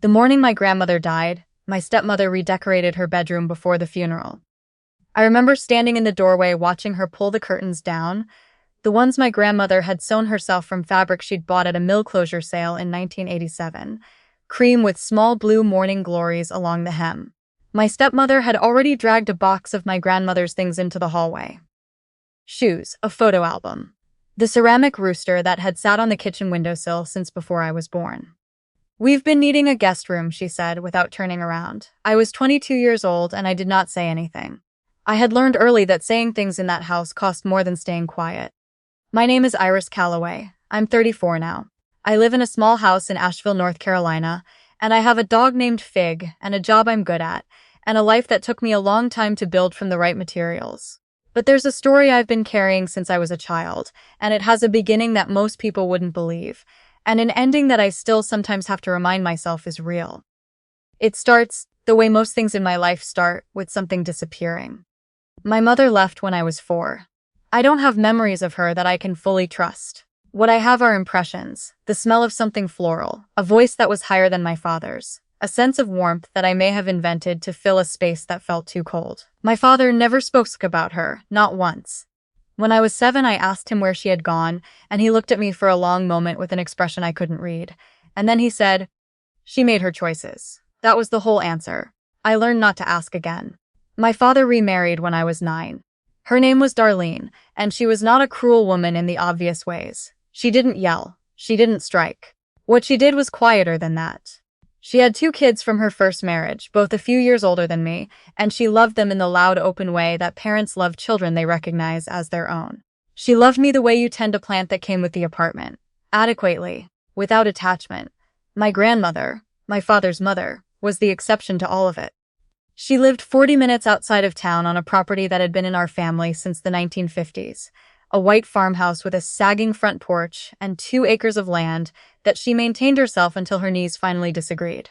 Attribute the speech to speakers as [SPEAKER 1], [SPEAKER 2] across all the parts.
[SPEAKER 1] The morning my grandmother died, my stepmother redecorated her bedroom before the funeral. I remember standing in the doorway watching her pull the curtains down, the ones my grandmother had sewn herself from fabric she'd bought at a mill closure sale in 1987, cream with small blue morning glories along the hem. My stepmother had already dragged a box of my grandmother's things into the hallway. Shoes, a photo album. The ceramic rooster that had sat on the kitchen windowsill since before I was born. "We've been needing a guest room," she said without turning around. I was 22 years old and I did not say anything. I had learned early that saying things in that house cost more than staying quiet. "My name is Iris Calloway. I'm 34 now. I live in a small house in Asheville, North Carolina, and I have a dog named Fig and a job I'm good at, and a life that took me a long time to build from the right materials. But there's a story I've been carrying since I was a child, and it has a beginning that most people wouldn't believe, and an ending that I still sometimes have to remind myself is real. It starts, the way most things in my life start, with something disappearing. My mother left when I was 4. I don't have memories of her that I can fully trust. What I have are impressions, the smell of something floral, a voice that was higher than my father's, a sense of warmth that I may have invented to fill a space that felt too cold. My father never spoke about her, not once. When I was 7, I asked him where she had gone, and he looked at me for a long moment with an expression I couldn't read. And then he said, "She made her choices." That was the whole answer. I learned not to ask again. My father remarried when I was 9. Her name was Darlene, and she was not a cruel woman in the obvious ways. She didn't yell. She didn't strike. What she did was quieter than that. She had 2 kids from her first marriage, both a few years older than me, and she loved them in the loud, open way that parents love children they recognize as their own. She loved me the way you tend a plant that came with the apartment. Adequately. Without attachment. My grandmother, my father's mother, was the exception to all of it. She lived 40 minutes outside of town on a property that had been in our family since the 1950s, a white farmhouse with a sagging front porch and 2 acres of land that she maintained herself until her knees finally disagreed.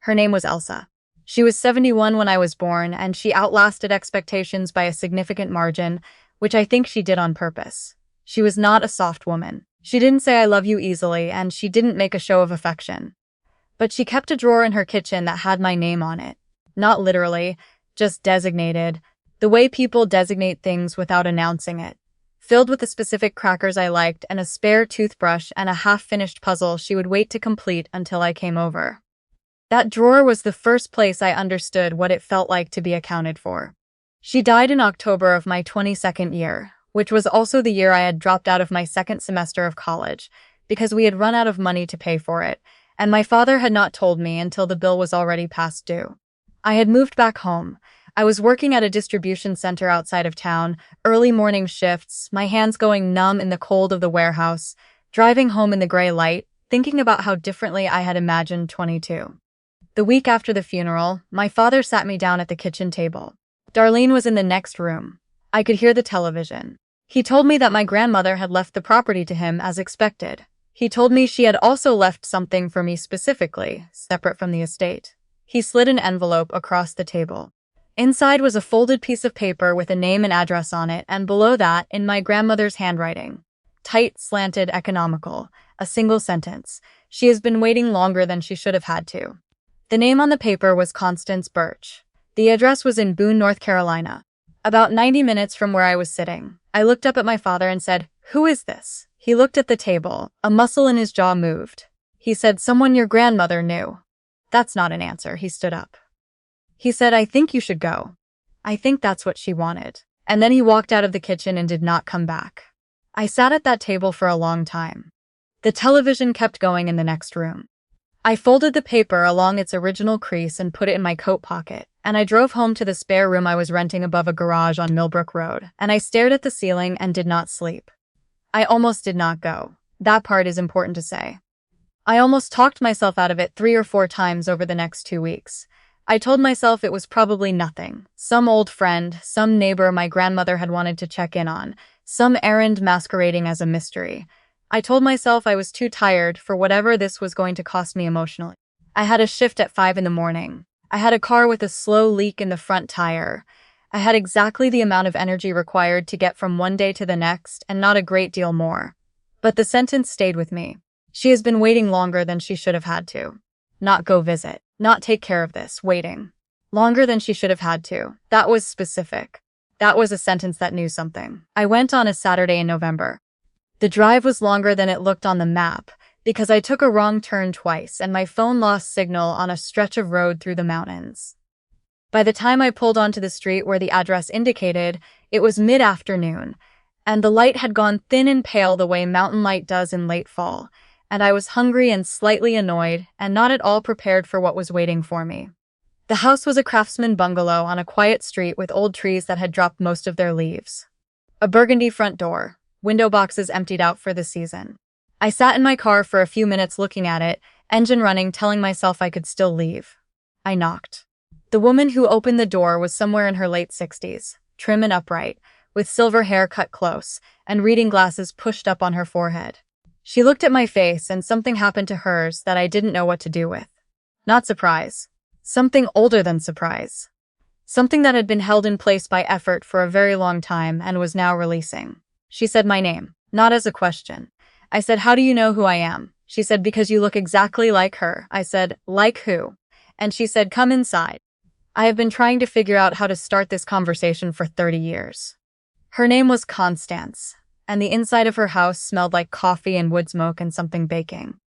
[SPEAKER 1] Her name was Elsa. She was 71 when I was born, and she outlasted expectations by a significant margin, which I think she did on purpose. She was not a soft woman. She didn't say "I love you" easily, and she didn't make a show of affection. But she kept a drawer in her kitchen that had my name on it. Not literally, just designated, the way people designate things without announcing it. Filled with the specific crackers I liked and a spare toothbrush and a half-finished puzzle she would wait to complete until I came over. That drawer was the first place I understood what it felt like to be accounted for. She died in October of my 22nd year, which was also the year I had dropped out of my 2nd semester of college, because we had run out of money to pay for it, and my father had not told me until the bill was already past due. I had moved back home. I was working at a distribution center outside of town, early morning shifts, my hands going numb in the cold of the warehouse, driving home in the gray light, thinking about how differently I had imagined 22. The week after the funeral, my father sat me down at the kitchen table. Darlene was in the next room. I could hear the television. He told me that my grandmother had left the property to him as expected. He told me she had also left something for me specifically, separate from the estate. He slid an envelope across the table. Inside was a folded piece of paper with a name and address on it, and below that, in my grandmother's handwriting. Tight, slanted, economical. A single sentence. "She has been waiting longer than she should have had to." The name on the paper was Constance Birch. The address was in Boone, North Carolina. About 90 minutes from where I was sitting, I looked up at my father and said, "Who is this?" He looked at the table. A muscle in his jaw moved. He said, "Someone your grandmother knew." That's not an answer. He stood up. He said, "I think you should go. I think that's what she wanted." And then he walked out of the kitchen and did not come back. I sat at that table for a long time. The television kept going in the next room. I folded the paper along its original crease and put it in my coat pocket, and I drove home to the spare room I was renting above a garage on Millbrook Road, and I stared at the ceiling and did not sleep. I almost did not go. That part is important to say. I almost talked myself out of it 3 or 4 times over the next 2 weeks. I told myself it was probably nothing. Some old friend, some neighbor my grandmother had wanted to check in on, some errand masquerading as a mystery. I told myself I was too tired for whatever this was going to cost me emotionally. I had a shift at 5 in the morning. I had a car with a slow leak in the front tire. I had exactly the amount of energy required to get from one day to the next, and not a great deal more. But the sentence stayed with me. She has been waiting longer than she should have had to. not go visit, not take care of this, waiting. Longer than she should have had to. That was specific. That was a sentence that knew something. I went on a Saturday in November. The drive was longer than it looked on the map because I took a wrong turn twice and my phone lost signal on a stretch of road through the mountains. By the time I pulled onto the street where the address indicated, it was mid-afternoon, and the light had gone thin and pale the way mountain light does in late fall, and I was hungry and slightly annoyed and not at all prepared for what was waiting for me. The house was a craftsman bungalow on a quiet street with old trees that had dropped most of their leaves. A burgundy front door, window boxes emptied out for the season. I sat in my car for a few minutes looking at it, engine running, telling myself I could still leave. I knocked. The woman who opened the door was somewhere in her late 60s, trim and upright, with silver hair cut close, and reading glasses pushed up on her forehead. She looked at my face and something happened to hers that I didn't know what to do with. Not surprise. Something older than surprise. Something that had been held in place by effort for a very long time and was now releasing. She said my name, not as a question. I said, "How do you know who I am?" She said, "Because you look exactly like her." I said, "Like who?" And she said, "Come inside." I have been trying to figure out how to start this conversation for 30 years. Her name was Constance, and the inside of her house smelled like coffee and wood smoke and something baking.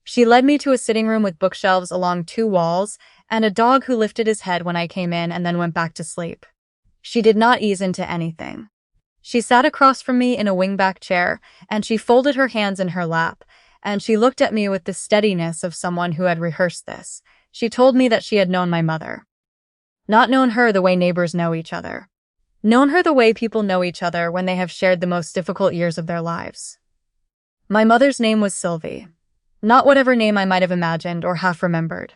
[SPEAKER 1] She led me to a sitting room with bookshelves along 2 walls and a dog who lifted his head when I came in and then went back to sleep. She did not ease into anything. She sat across from me in a wingback chair, and she folded her hands in her lap, and she looked at me with the steadiness of someone who had rehearsed this. She told me that she had known my mother. Not known her the way neighbors know each other. Known her the way people know each other when they have shared the most difficult years of their lives. My mother's name was Sylvie. Not whatever name I might have imagined or half remembered.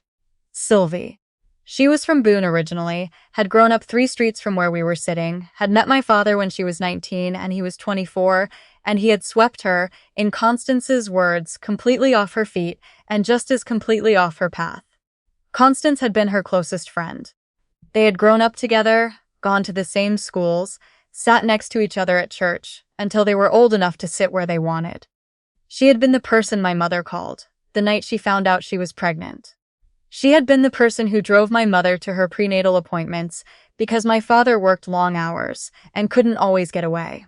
[SPEAKER 1] Sylvie. She was from Boone originally, had grown up 3 streets from where we were sitting, had met my father when she was 19 and he was 24, and he had swept her, in Constance's words, completely off her feet and just as completely off her path. Constance had been her closest friend. They had grown up together, gone to the same schools, sat next to each other at church, until they were old enough to sit where they wanted. She had been the person my mother called, the night she found out she was pregnant. She had been the person who drove my mother to her prenatal appointments because my father worked long hours and couldn't always get away.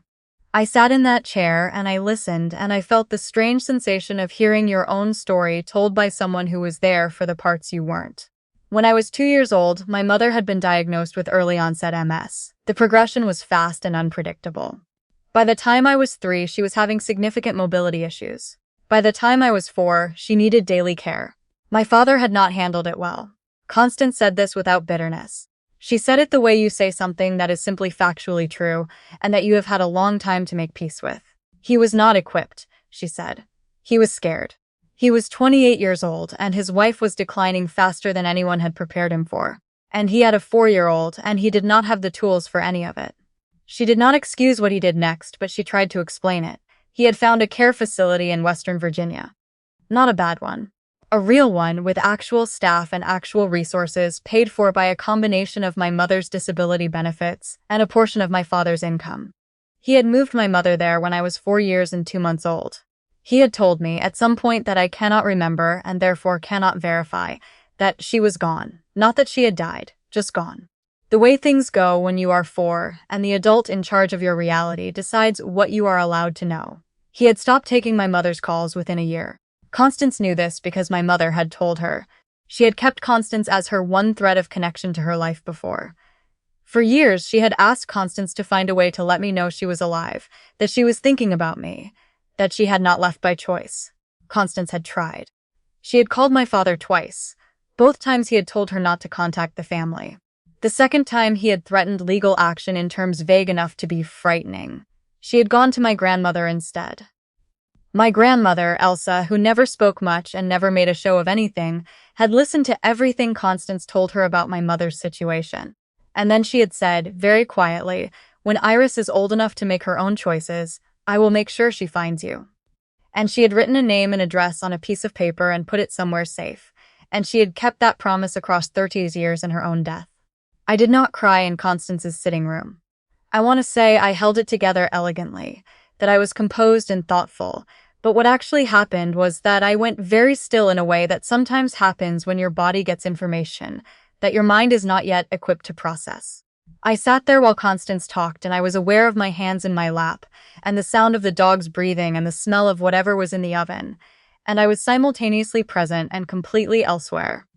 [SPEAKER 1] I sat in that chair and I listened and I felt the strange sensation of hearing your own story told by someone who was there for the parts you weren't. When I was 2 years old, my mother had been diagnosed with early onset MS. The progression was fast and unpredictable. By the time I was 3, she was having significant mobility issues. By the time I was 4, she needed daily care. My father had not handled it well. Constance said this without bitterness. She said it the way you say something that is simply factually true and that you have had a long time to make peace with. He was not equipped, she said. He was scared. He was 28 years old and his wife was declining faster than anyone had prepared him for. And he had a 4-year-old and he did not have the tools for any of it. She did not excuse what he did next, but she tried to explain it. He had found a care facility in Western Virginia. Not a bad one. A real one with actual staff and actual resources paid for by a combination of my mother's disability benefits and a portion of my father's income. He had moved my mother there when I was 4 years and 2 months old. He had told me at some point that I cannot remember and therefore cannot verify that she was gone. Not that she had died, just gone. The way things go when you are 4 and the adult in charge of your reality decides what you are allowed to know. He had stopped taking my mother's calls within a year. Constance knew this because my mother had told her. She had kept Constance as her one thread of connection to her life before. For years, she had asked Constance to find a way to let me know she was alive, that she was thinking about me, that she had not left by choice. Constance had tried. She had called my father twice. Both times he had told her not to contact the family. The second time he had threatened legal action in terms vague enough to be frightening. She had gone to my grandmother instead. My grandmother, Elsa, who never spoke much and never made a show of anything, had listened to everything Constance told her about my mother's situation. And then she had said, very quietly, "When Iris is old enough to make her own choices, I will make sure she finds you." And she had written a name and address on a piece of paper and put it somewhere safe. And she had kept that promise across 30 years in her own death. I did not cry in Constance's sitting room. I want to say I held it together elegantly, that I was composed and thoughtful, But what actually happened was that I went very still in a way that sometimes happens when your body gets information that your mind is not yet equipped to process. I sat there while Constance talked, and I was aware of my hands in my lap, and the sound of the dog's breathing and the smell of whatever was in the oven, and I was simultaneously present and completely elsewhere.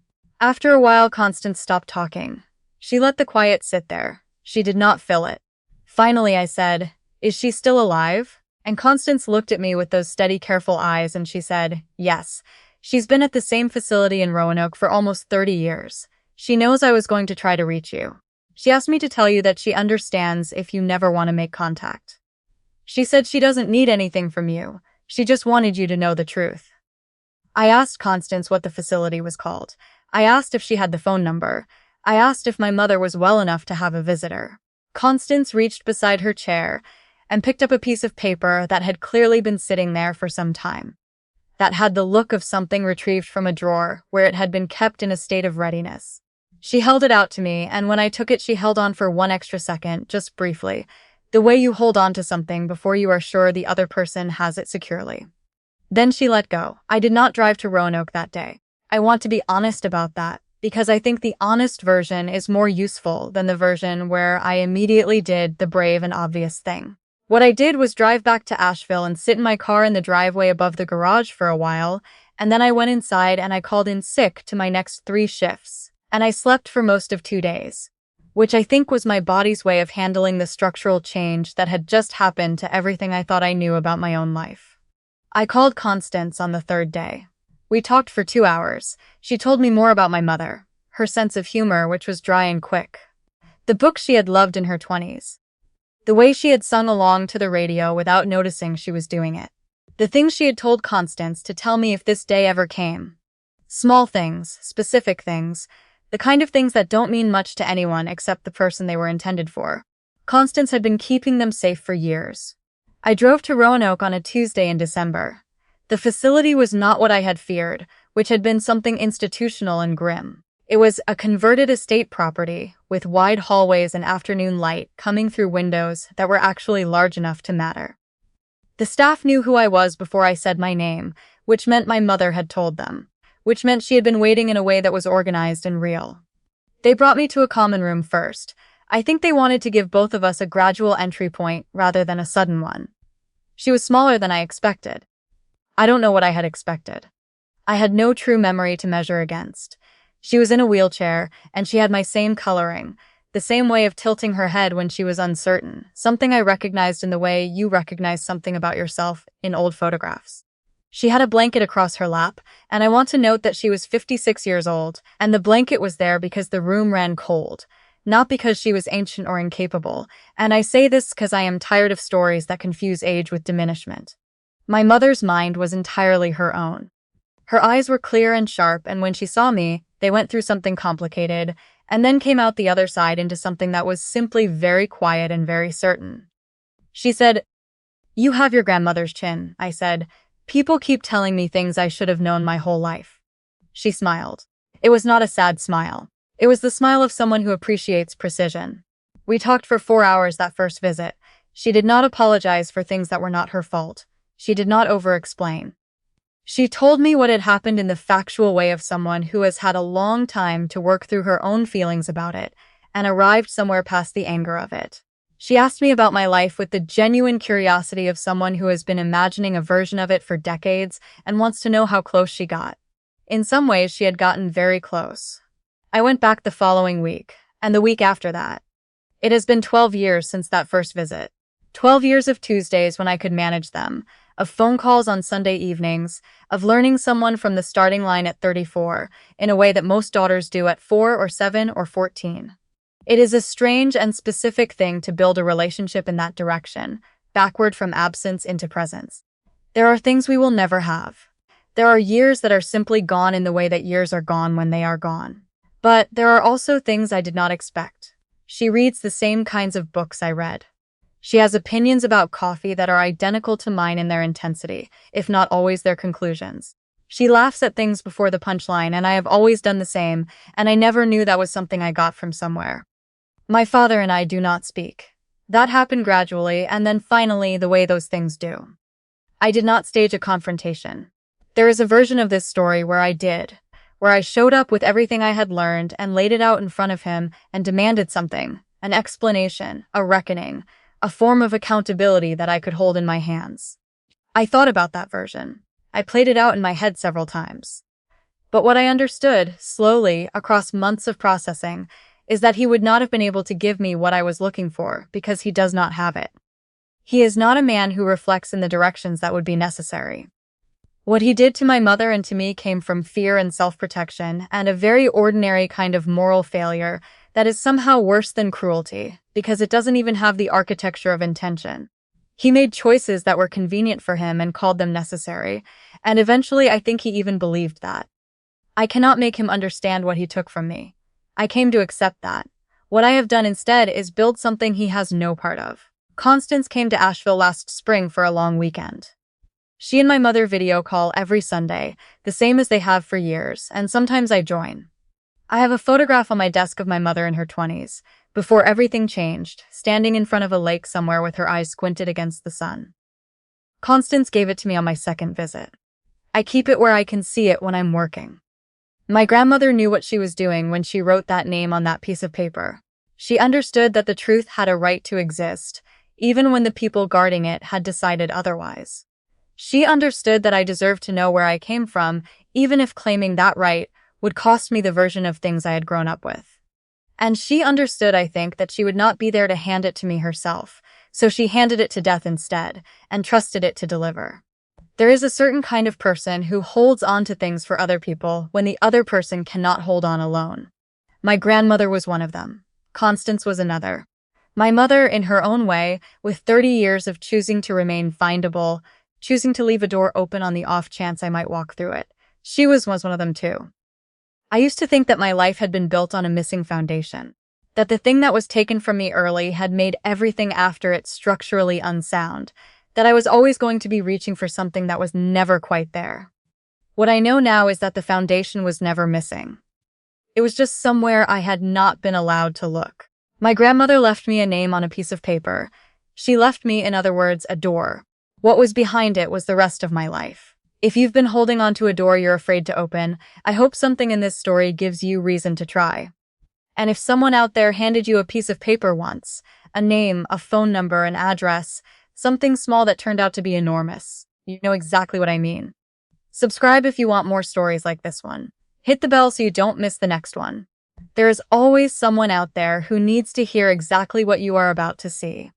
[SPEAKER 1] After a while, Constance stopped talking. She let the quiet sit there. She did not fill it. Finally, I said, "Is she still alive?" And Constance looked at me with those steady, careful eyes, and she said, "Yes. She's been at the same facility in Roanoke for almost 30 years. She knows I was going to try to reach you. She asked me to tell you that she understands if you never want to make contact. She said she doesn't need anything from you. She just wanted you to know the truth." I asked Constance what the facility was called. I asked if she had the phone number. I asked if my mother was well enough to have a visitor. Constance reached beside her chair and picked up a piece of paper that had clearly been sitting there for some time, that had the look of something retrieved from a drawer where it had been kept in a state of readiness. She held it out to me, and when I took it, she held on for one extra second, just briefly, the way you hold on to something before you are sure the other person has it securely. Then she let go. I did not drive to Roanoke that day. I want to be honest about that, because I think the honest version is more useful than the version where I immediately did the brave and obvious thing. What I did was drive back to Asheville and sit in my car in the driveway above the garage for a while, and then I went inside and I called in sick to my next 3 shifts, and I slept for most of 2 days, which I think was my body's way of handling the structural change that had just happened to everything I thought I knew about my own life. I called Constance on the 3rd day. We talked for 2 hours. She told me more about my mother, her sense of humor, which was dry and quick, the book she had loved in her 20s, the way she had sung along to the radio without noticing she was doing it, the things she had told Constance to tell me if this day ever came. Small things, specific things, the kind of things that don't mean much to anyone except the person they were intended for. Constance had been keeping them safe for years. I drove to Roanoke on a Tuesday in December. The facility was not what I had feared, which had been something institutional and grim. It was a converted estate property, with wide hallways and afternoon light coming through windows that were actually large enough to matter. The staff knew who I was before I said my name, which meant my mother had told them, which meant she had been waiting in a way that was organized and real. They brought me to a common room first. I think they wanted to give both of us a gradual entry point rather than a sudden one. She was smaller than I expected. I don't know what I had expected. I had no true memory to measure against. She was in a wheelchair, and she had my same coloring, the same way of tilting her head when she was uncertain, something I recognized in the way you recognize something about yourself in old photographs. She had a blanket across her lap, and I want to note that she was 56 years old, and the blanket was there because the room ran cold, not because she was ancient or incapable, and I say this because I am tired of stories that confuse age with diminishment. My mother's mind was entirely her own. Her eyes were clear and sharp, and when she saw me, they went through something complicated, and then came out the other side into something that was simply very quiet and very certain. She said, "You have your grandmother's chin," I said. "People keep telling me things I should have known my whole life." She smiled. It was not a sad smile. It was the smile of someone who appreciates precision. We talked for 4 hours that first visit. She did not apologize for things that were not her fault. She did not over-explain. She told me what had happened in the factual way of someone who has had a long time to work through her own feelings about it and arrived somewhere past the anger of it. She asked me about my life with the genuine curiosity of someone who has been imagining a version of it for decades and wants to know how close she got. In some ways, she had gotten very close. I went back the following week, and the week after that. It has been 12 years since that first visit. 12 years of Tuesdays when I could manage them, of phone calls on Sunday evenings, of learning someone from the starting line at 34, in a way that most daughters do at 4 or 7 or 14. It is a strange and specific thing to build a relationship in that direction, backward from absence into presence. There are things we will never have. There are years that are simply gone in the way that years are gone when they are gone. But there are also things I did not expect. She reads the same kinds of books I read. She has opinions about coffee that are identical to mine in their intensity, if not always their conclusions. She laughs at things before the punchline, and I have always done the same, and I never knew that was something I got from somewhere. My father and I do not speak. That happened gradually, and then finally the way those things do. I did not stage a confrontation. There is a version of this story where I did, where I showed up with everything I had learned and laid it out in front of him and demanded something, an explanation, a reckoning, a form of accountability that I could hold in my hands. I thought about that version. I played it out in my head several times. But what I understood, slowly, across months of processing, is that he would not have been able to give me what I was looking for because he does not have it. He is not a man who reflects in the directions that would be necessary. What he did to my mother and to me came from fear and self-protection and a very ordinary kind of moral failure that is somehow worse than cruelty, because it doesn't even have the architecture of intention. He made choices that were convenient for him and called them necessary, and eventually I think he even believed that. I cannot make him understand what he took from me. I came to accept that. What I have done instead is build something he has no part of. Constance came to Asheville last spring for a long weekend. She and my mother video call every Sunday, the same as they have for years, and sometimes I join. I have a photograph on my desk of my mother in her 20s, before everything changed, standing in front of a lake somewhere with her eyes squinted against the sun. Constance gave it to me on my second visit. I keep it where I can see it when I'm working. My grandmother knew what she was doing when she wrote that name on that piece of paper. She understood that the truth had a right to exist, even when the people guarding it had decided otherwise. She understood that I deserved to know where I came from, even if claiming that right would cost me the version of things I had grown up with. And she understood, I think, that she would not be there to hand it to me herself, so she handed it to death instead, and trusted it to deliver. There is a certain kind of person who holds on to things for other people when the other person cannot hold on alone. My grandmother was one of them. Constance was another. My mother, in her own way, with 30 years of choosing to remain findable, choosing to leave a door open on the off chance I might walk through it. She was one of them too. I used to think that my life had been built on a missing foundation, that the thing that was taken from me early had made everything after it structurally unsound, that I was always going to be reaching for something that was never quite there. What I know now is that the foundation was never missing. It was just somewhere I had not been allowed to look. My grandmother left me a name on a piece of paper. She left me, in other words, a door. What was behind it was the rest of my life. If you've been holding onto a door you're afraid to open, I hope something in this story gives you reason to try. And if someone out there handed you a piece of paper once, a name, a phone number, an address, something small that turned out to be enormous, you know exactly what I mean. Subscribe if you want more stories like this one. Hit the bell so you don't miss the next one. There is always someone out there who needs to hear exactly what you are about to see.